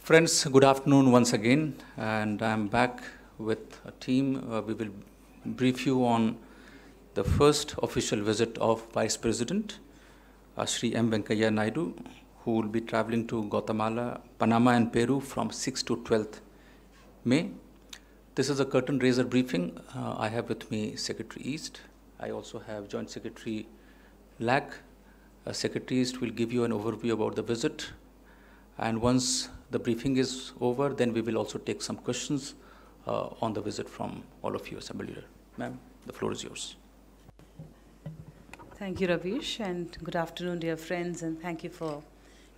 Friends, good afternoon once again, and I'm back with a team. We will brief you on the first official visit of Vice President Shri M. Venkaiah Naidu, who will be traveling to Guatemala, Panama and Peru from 6th to 12th May. This is a curtain raiser briefing. I have with me Secretary East. I also have Joint Secretary LAC. Secretary East will give you an overview about the visit, and once the briefing is over, then we will also take some questions on the visit from all of you, Assembly Leader. Ma'am, the floor is yours. Thank you, Ravish, and good afternoon, dear friends, and thank you for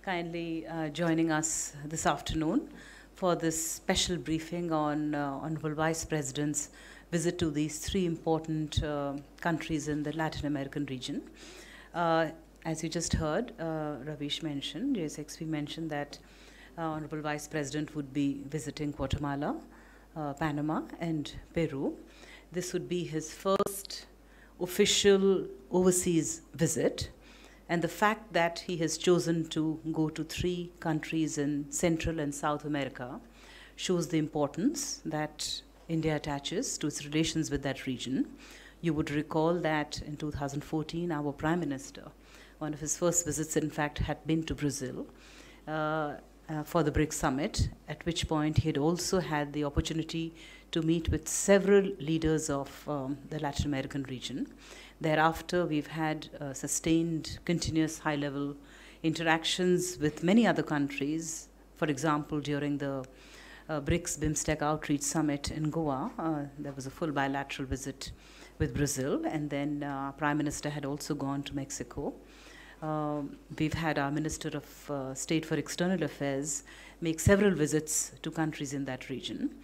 kindly joining us this afternoon for this special briefing on Honorable Vice President's visit to these three important countries in the Latin American region. As you just heard, Ravish mentioned, JSXP mentioned that Honorable Vice President would be visiting Guatemala, Panama, and Peru. This would be his first official overseas visit, and the fact that he has chosen to go to three countries in Central and South America shows the importance that India attaches to its relations with that region. You would recall that in 2014, our Prime Minister, one of his first visits, in fact, had been to Brazil for the BRICS summit, at which point he had also had the opportunity to meet with several leaders of the Latin American region. Thereafter, we've had sustained, continuous high-level interactions with many other countries. For example, during the BRICS BIMSTEC Outreach Summit in Goa, there was a full bilateral visit with Brazil, and then Prime Minister had also gone to Mexico. We've had our Minister of State for External Affairs make several visits to countries in that region.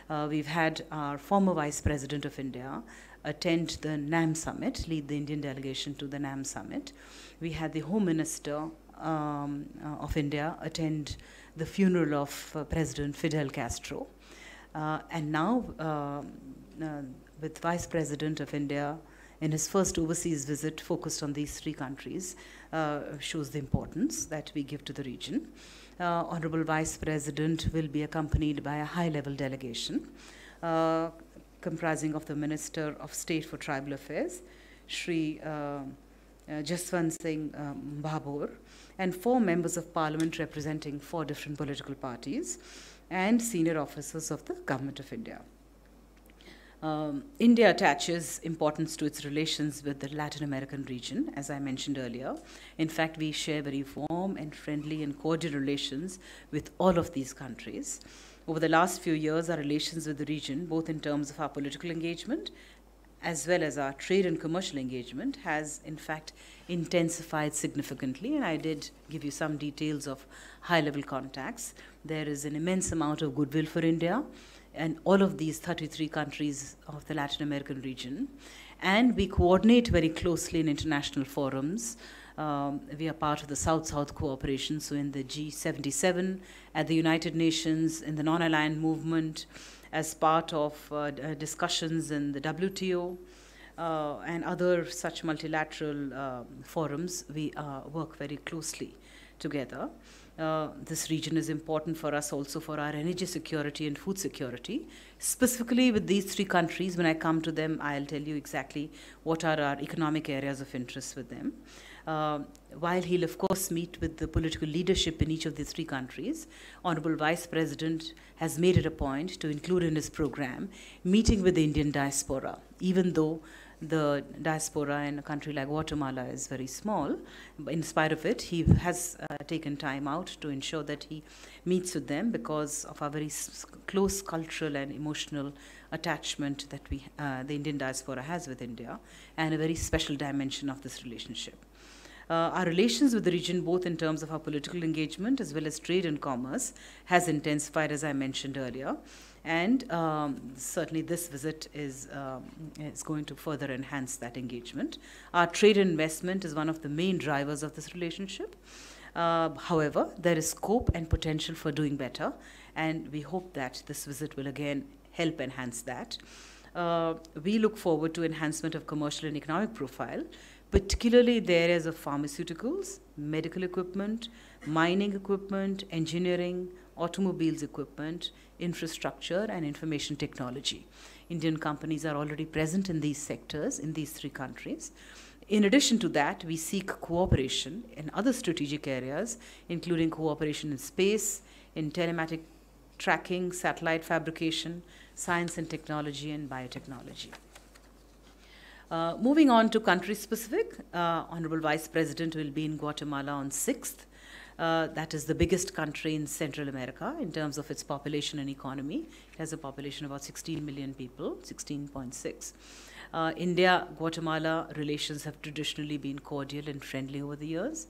We've had our former Vice President of India attend the NAM Summit, lead the Indian delegation to the NAM Summit. We had the Home Minister of India attend the funeral of President Fidel Castro. And now, with Vice President of India in his first overseas visit focused on these three countries, shows the importance that we give to the region. Honorable Vice President will be accompanied by a high-level delegation comprising of the Minister of State for Tribal Affairs, Shri Jaswant Singh Babur, and 4 members of Parliament representing 4 different political parties, and senior officers of the Government of India. India attaches importance to its relations with the Latin American region, as I mentioned earlier. In fact, we share very warm and friendly and cordial relations with all of these countries. Over the last few years, our relations with the region, both in terms of our political engagement as well as our trade and commercial engagement, has in fact intensified significantly, and I did give you some details of high-level contacts. There is an immense amount of goodwill for India and all of these 33 countries of the Latin American region. And we coordinate very closely in international forums. We are part of the South-South cooperation, so in the G77, at the United Nations, in the non-aligned movement, as part of discussions in the WTO, and other such multilateral forums, we work very closely together. This region is important for us also for our energy security and food security. Specifically with these 3 countries, when I come to them, I'll tell you exactly what are our economic areas of interest with them. While he'll of course meet with the political leadership in each of these 3 countries, Honorable Vice President has made it a point to include in his program meeting with the Indian diaspora, even though the diaspora in a country like Guatemala is very small. In spite of it, he has taken time out to ensure that he meets with them because of our very close cultural and emotional attachment that the Indian diaspora has with India, and a very special dimension of this relationship. Our relations with the region, both in terms of our political engagement as well as trade and commerce, has intensified, as I mentioned earlier. And certainly this visit is going to further enhance that engagement. Our trade and investment is one of the main drivers of this relationship. However, there is scope and potential for doing better, and we hope that this visit will again help enhance that. We look forward to enhancement of commercial and economic profile, particularly in the areas of pharmaceuticals, medical equipment, mining equipment, engineering, automobiles equipment, infrastructure, and information technology. Indian companies are already present in these sectors in these 3 countries. In addition to that, we seek cooperation in other strategic areas, including cooperation in space, in telematic tracking, satellite fabrication, science and technology, and biotechnology. Moving on to country-specific, Honorable Vice President will be in Guatemala on 6th. That is the biggest country in Central America in terms of its population and economy. It has a population of about 16 million people, 16.6. India-Guatemala relations have traditionally been cordial and friendly over the years.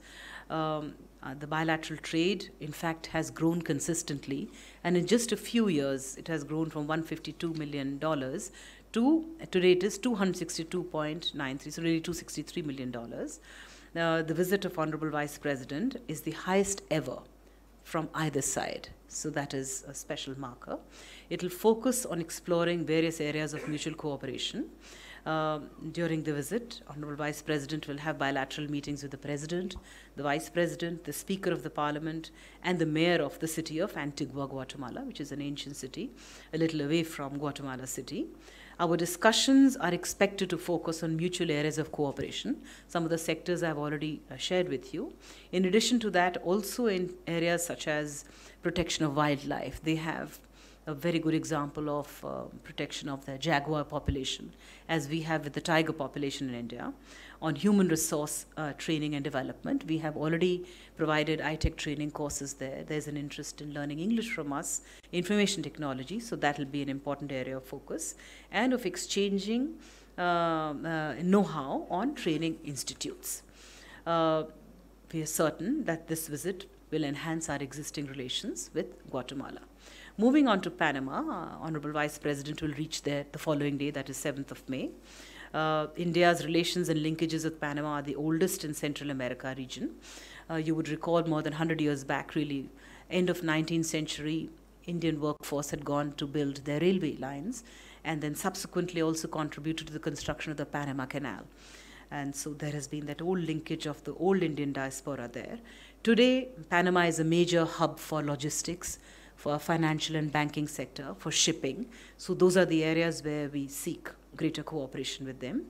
The bilateral trade, in fact, has grown consistently, and in just a few years, it has grown from $152 million to today it is 262.93, so really $263 million. The visit of Honorable Vice President is the highest ever from either side, so that is a special marker. It will focus on exploring various areas of mutual cooperation. During the visit, Honorable Vice President will have bilateral meetings with the President, the Vice President, the Speaker of the Parliament, and the Mayor of the city of Antigua, Guatemala, which is an ancient city, a little away from Guatemala City. Our discussions are expected to focus on mutual areas of cooperation. Some of the sectors I've already shared with you. In addition to that, also in areas such as protection of wildlife, they have a very good example of protection of the jaguar population, as we have with the tiger population in India. On human resource training and development, we have already provided iTech training courses there. There's an interest in learning English from us, information technology, so that will be an important area of focus, and of exchanging know-how on training institutes. We are certain that this visit will enhance our existing relations with Guatemala. Moving on to Panama, Honorable Vice President will reach there the following day, that is 7th of May. India's relations and linkages with Panama are the oldest in Central America region. You would recall more than 100 years back, really, end of 19th century, Indian workforce had gone to build their railway lines, and then subsequently also contributed to the construction of the Panama Canal. And so there has been that old linkage of the old Indian diaspora there. Today, Panama is a major hub for logistics, for financial and banking sector, for shipping. So those are the areas where we seek greater cooperation with them,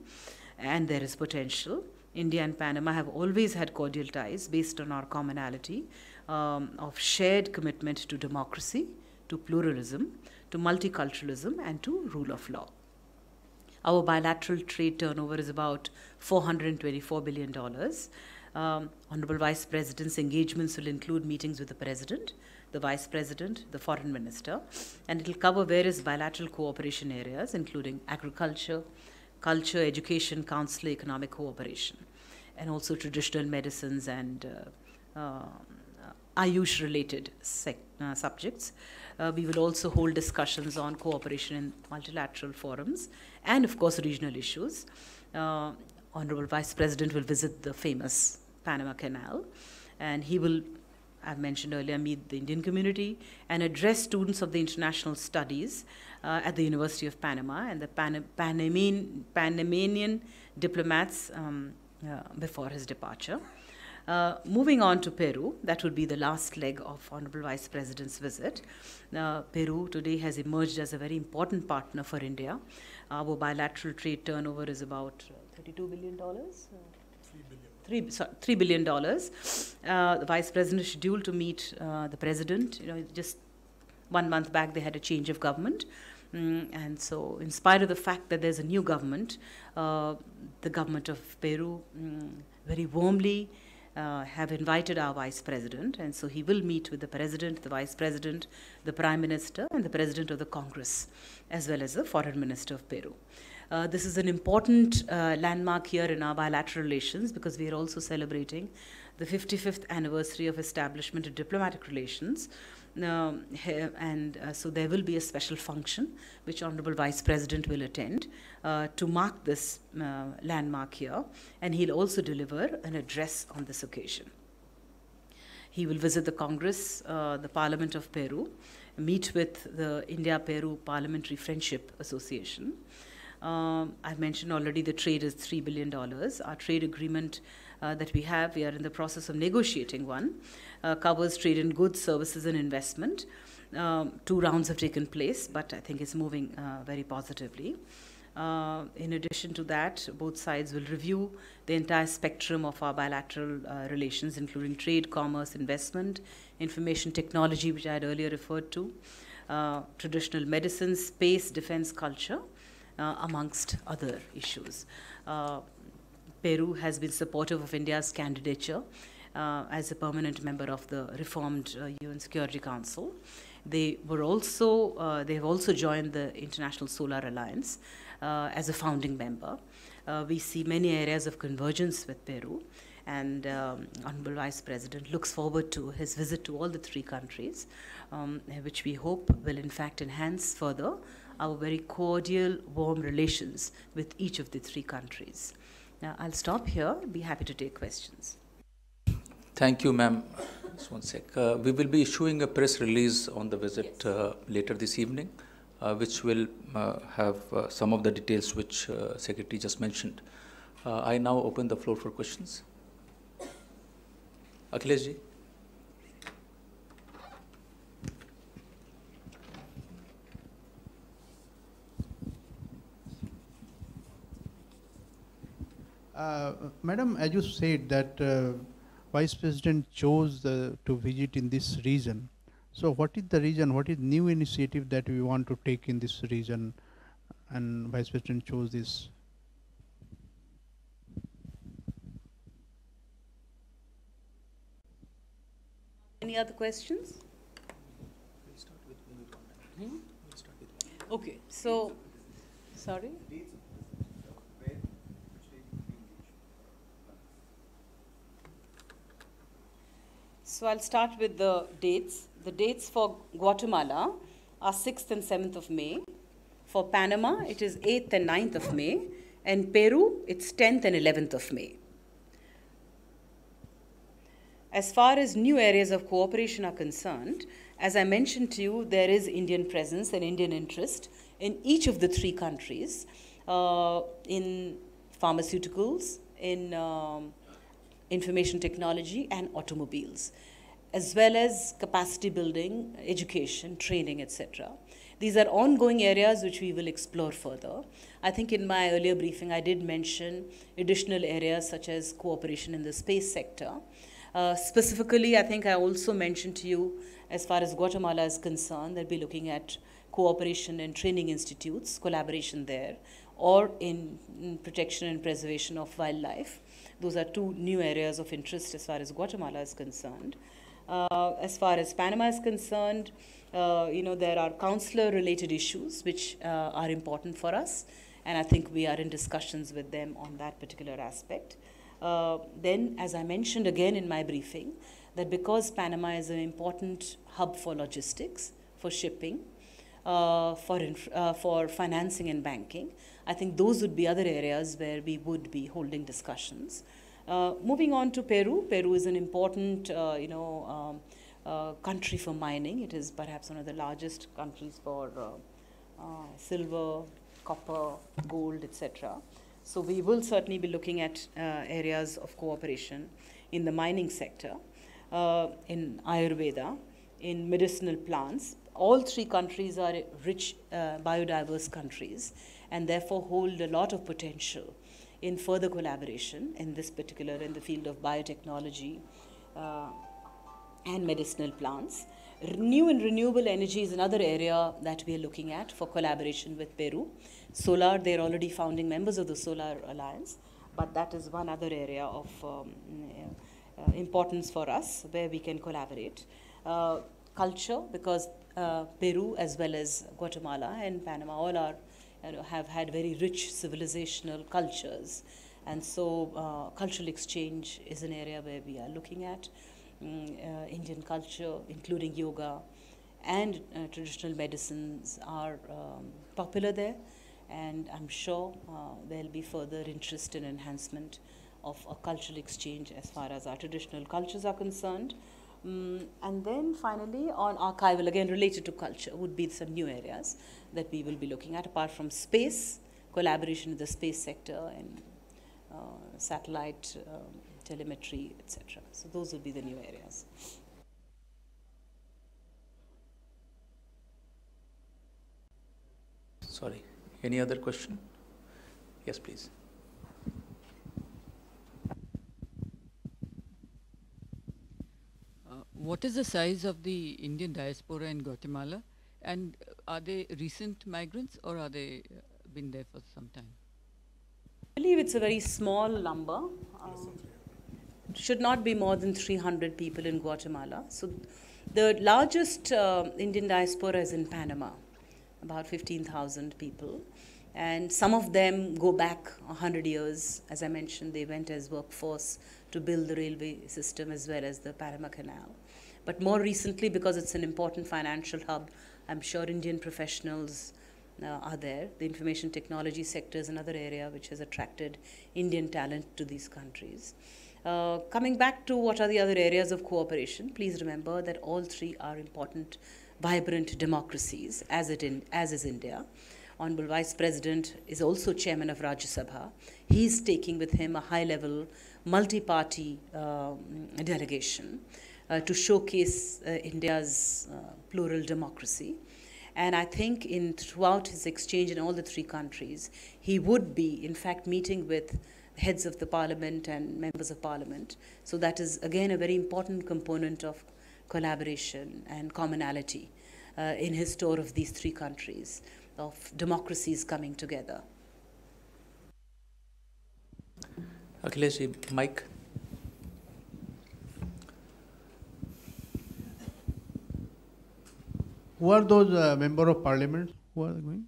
and there is potential. India and Panama have always had cordial ties based on our commonality of shared commitment to democracy, to pluralism, to multiculturalism, and to rule of law. Our bilateral trade turnover is about $424 billion. Honorable Vice President's engagements will include meetings with the President, the Vice President, the Foreign Minister, and it will cover various bilateral cooperation areas, including agriculture, culture, education, council, economic cooperation, and also traditional medicines and Ayush-related subjects. We will also hold discussions on cooperation in multilateral forums and, of course, regional issues. Honorable Vice President will visit the famous Panama Canal, and he will, I've mentioned earlier, meet the Indian community and address students of the international studies at the University of Panama and the Panamanian diplomats before his departure. Moving on to Peru, that would be the last leg of Honorable Vice President's visit. Peru today has emerged as a very important partner for India. Our bilateral trade turnover is about $32 billion? $3 billion. The Vice President is scheduled to meet the President. Just 1 month back they had a change of government. And so in spite of the fact that there's a new government, the government of Peru very warmly have invited our Vice President, and so he will meet with the President, the Vice President, the Prime Minister, and the President of the Congress, as well as the Foreign Minister of Peru. This is an important landmark here in our bilateral relations because we are also celebrating the 55th anniversary of establishment of diplomatic relations. So there will be a special function which Honorable Vice President will attend to mark this landmark here, and he'll also deliver an address on this occasion. He will visit the Congress, the Parliament of Peru, meet with the India-Peru Parliamentary Friendship Association. I've mentioned already the trade is $3 billion. Our trade agreement that we have, we are in the process of negotiating one, covers trade in goods, services, and investment. 2 rounds have taken place, but I think it's moving very positively. In addition to that, both sides will review the entire spectrum of our bilateral relations, including trade, commerce, investment, information technology, which I had earlier referred to, traditional medicine, space, defense, culture, amongst other issues. Peru has been supportive of India's candidature as a permanent member of the reformed UN Security Council. They have also joined the International Solar Alliance as a founding member. We see many areas of convergence with Peru, and Honorable Vice President looks forward to his visit to all the 3 countries, which we hope will in fact enhance further our very cordial, warm relations with each of the 3 countries. Now, I'll stop here. Be happy to take questions. Thank you, ma'am. Just one sec. We will be issuing a press release on the visit later this evening, which will have some of the details which Secretary just mentioned. I now open the floor for questions. Akhilesh ji. Madam, as you said that Vice President chose to visit in this region. So what is the region, what is new initiative that we want to take in this region, and Vice President chose this? Any other questions? We'll start with Okay, so, sorry? So I'll start with the dates. The dates for Guatemala are 6th and 7th of May. For Panama, it is 8th and 9th of May. And Peru, it's 10th and 11th of May. As far as new areas of cooperation are concerned, as I mentioned to you, there is Indian presence and Indian interest in each of the 3 countries, in pharmaceuticals, in information technology, and automobiles, as well as capacity building, education, training, etc. These are ongoing areas which we will explore further. I think in my earlier briefing, I did mention additional areas such as cooperation in the space sector. Specifically, I think I also mentioned to you, as far as Guatemala is concerned, that we're looking at cooperation in training institutes, collaboration there, or in protection and preservation of wildlife. Those are 2 new areas of interest as far as Guatemala is concerned. As far as Panama is concerned, there are consular-related issues which are important for us, and I think we are in discussions with them on that particular aspect. Then, as I mentioned again in my briefing, that because Panama is an important hub for logistics, for shipping, for financing and banking, I think those would be other areas where we would be holding discussions. Moving on to Peru, Peru is an important, country for mining. It is perhaps one of the largest countries for silver, copper, gold, etc. So we will certainly be looking at areas of cooperation in the mining sector, in Ayurveda, in medicinal plants. All 3 countries are rich, biodiverse countries, and therefore hold a lot of potential in further collaboration in this particular, in the field of biotechnology and medicinal plants. New and renewable energy is another area that we are looking at for collaboration with Peru. Solar, they're already founding members of the Solar Alliance, but that is one other area of importance for us where we can collaborate. Culture, because Peru as well as Guatemala and Panama all are, have had very rich civilizational cultures, and so cultural exchange is an area where we are looking at. Indian culture, including yoga and traditional medicines, are popular there, and I'm sure there'll be further interest in enhancement of a cultural exchange as far as our traditional cultures are concerned. And then finally, on archival, again related to culture, would be some new areas that we will be looking at, apart from space, collaboration in the space sector and satellite telemetry, etc. So those would be the new areas. Sorry, any other question? Yes, please. What is the size of the Indian diaspora in Guatemala? And are they recent migrants or are they been there for some time? I believe it's a very small number. Should not be more than 300 people in Guatemala. So the largest Indian diaspora is in Panama, about 15,000 people. And some of them go back 100 years. As I mentioned, they went as workforce to build the railway system as well as the Panama Canal. But more recently, because it's an important financial hub, I'm sure Indian professionals are there. The information technology sector is another area which has attracted Indian talent to these countries. Coming back to what are the other areas of cooperation, please remember that all three are important, vibrant democracies, as is India. Honorable Vice President is also chairman of Rajya Sabha. He's taking with him a high-level, multi-party delegation to showcase India's plural democracy. And I think throughout his exchange in all the three countries, he would be, in fact, meeting with heads of the parliament and members of parliament. So that is, again, a very important component of collaboration and commonality in his tour of these three countries, of democracies coming together. Akhilesh, Mike. Who are those member of parliament who are going?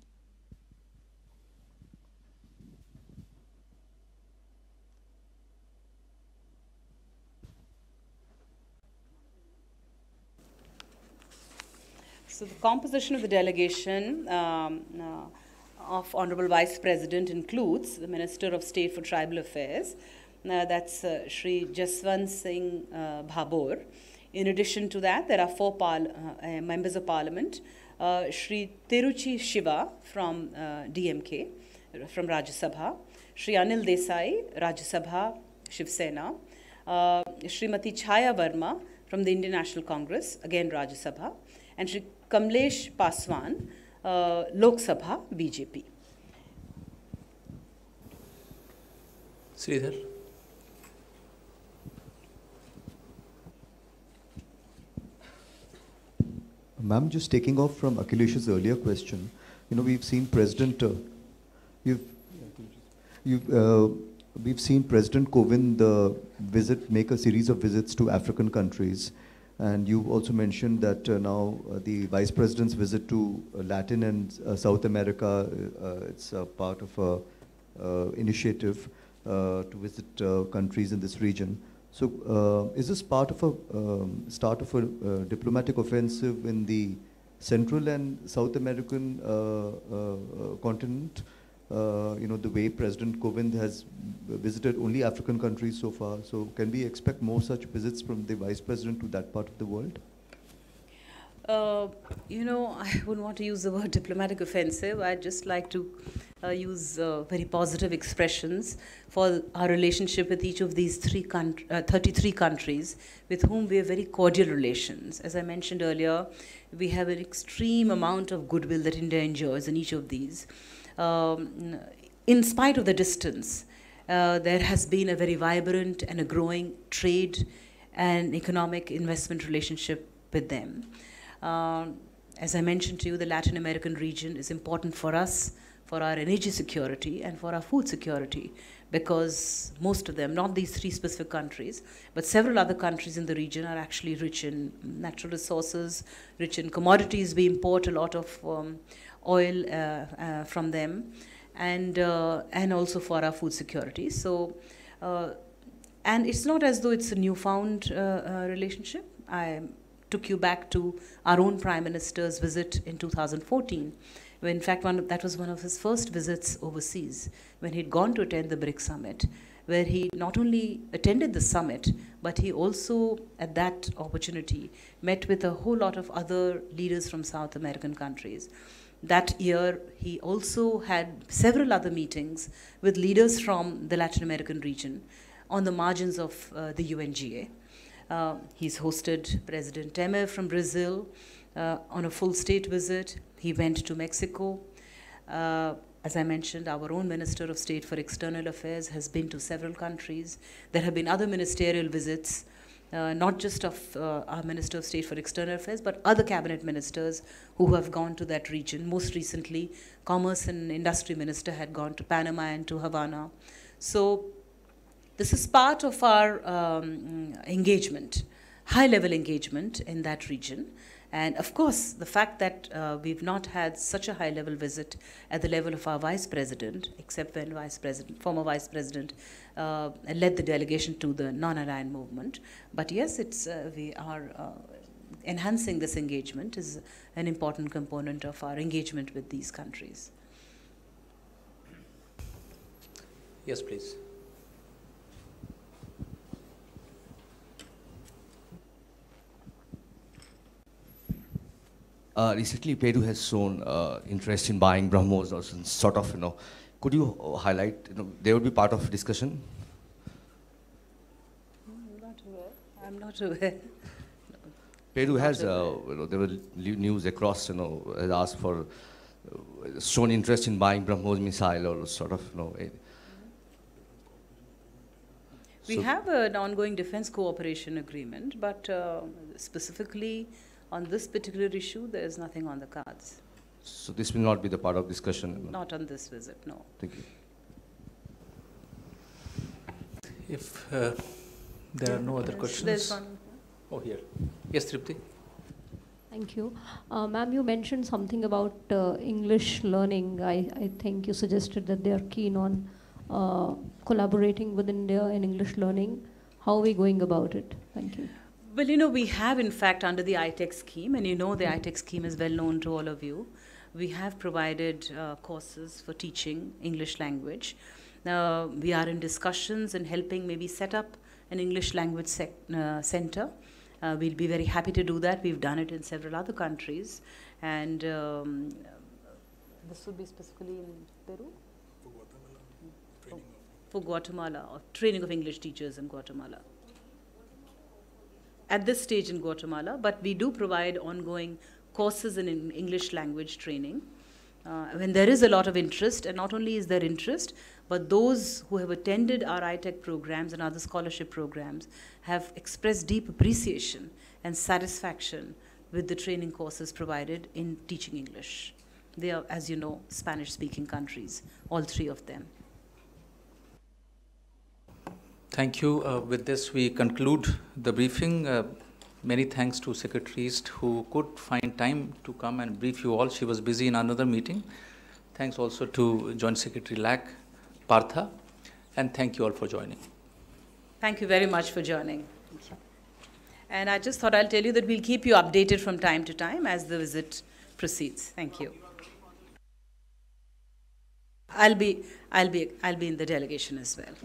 So the composition of the delegation of Honorable Vice President includes the Minister of State for Tribal Affairs, that's Shri Jaswant Singh Bhabor. In addition to that, there are four members of parliament. Shri Tiruchi Shiva from DMK, from Rajya Sabha. Shri Anil Desai, Rajya Sabha, Shiv Sena. Srimati Chaya Verma from the Indian National Congress, again Rajya Sabha. And Shri Kamlesh Paswan, Lok Sabha, BJP. Sridhar. Ma'am, just taking off from Akhilesh's earlier question, we've seen we've seen President Kovind make a series of visits to African countries, and you also mentioned that now the Vice President's visit to Latin and South America, it's a part of a initiative to visit countries in this region. So is this part of a start of a diplomatic offensive in the Central and South American continent? The way President Kovind has visited only African countries so far. So can we expect more such visits from the Vice President to that part of the world? I wouldn't want to use the word diplomatic offensive. I'd just like to use very positive expressions for our relationship with each of these 33 countries with whom we have very cordial relations. As I mentioned earlier, we have an extreme amount of goodwill that India enjoys in each of these. In spite of the distance, there has been a very vibrant and a growing trade and economic investment relationship with them. As I mentioned to you, the Latin American region is important for us, for our energy security and for our food security, because most of them, not these three specific countries, but several other countries in the region are actually rich in natural resources, rich in commodities. We import a lot of oil from them, and also for our food security. So, and it's not as though it's a newfound relationship. I took you back to our own Prime Minister's visit in 2014, when in fact that was one of his first visits overseas, when he'd gone to attend the BRICS summit, where he not only attended the summit, but he also, at that opportunity, met with a whole lot of other leaders from South American countries. That year, he also had several other meetings with leaders from the Latin American region on the margins of the UNGA. He's hosted President Temer from Brazil on a full state visit. He went to Mexico. As I mentioned, our own Minister of State for External Affairs has been to several countries. There have been other ministerial visits, not just of our Minister of State for External Affairs, but other cabinet ministers who have gone to that region. Most recently, Commerce and Industry Minister had gone to Panama and to Havana. So this is part of our engagement, high-level engagement in that region. And of course, the fact that we've not had such a high-level visit at the level of our Vice President, except when former Vice President led the delegation to the non-aligned movement. But yes, we are enhancing this engagement is an important component of our engagement with these countries. Yes, please. Recently, Peru has shown interest in buying BrahMos, or sort of, could you highlight, they would be part of discussion? I'm not aware. Peru has, there were news across, has asked for, shown interest in buying BrahMos missile, or sort of, We have an ongoing defense cooperation agreement, but specifically on this particular issue, there is nothing on the cards. So this will not be the part of discussion? Not on this visit, no. Thank you. If there are no other questions. There's one. Oh, here. Yes, Tripti. Thank you. Ma'am, you mentioned something about English learning. I think you suggested that they are keen on collaborating with India in English learning. How are we going about it? Thank you. Well, we have, in fact, under the ITEC scheme, and the ITEC scheme is well known to all of you, we have provided courses for teaching English language. We are in discussions and helping maybe set up an English language center. We'll be very happy to do that. We've done it in several other countries. And this would be specifically in Peru? For Guatemala, or training of English teachers in Guatemala. At this stage in Guatemala, but we do provide ongoing courses in English language training. When there is a lot of interest, and not only is there interest, but those who have attended our ITEC programs and other scholarship programs have expressed deep appreciation and satisfaction with the training courses provided in teaching English. They are, as you know, Spanish-speaking countries, all three of them. Thank you. With this, we conclude the briefing. Many thanks to secretaries who could find time to come and brief you all. She was busy in another meeting. Thanks also to Joint Secretary LAC, Partha, and thank you all for joining. Thank you very much for joining. Thank you. And I just thought I'll tell you that we'll keep you updated from time to time as the visit proceeds. Thank you. I'll be in the delegation as well.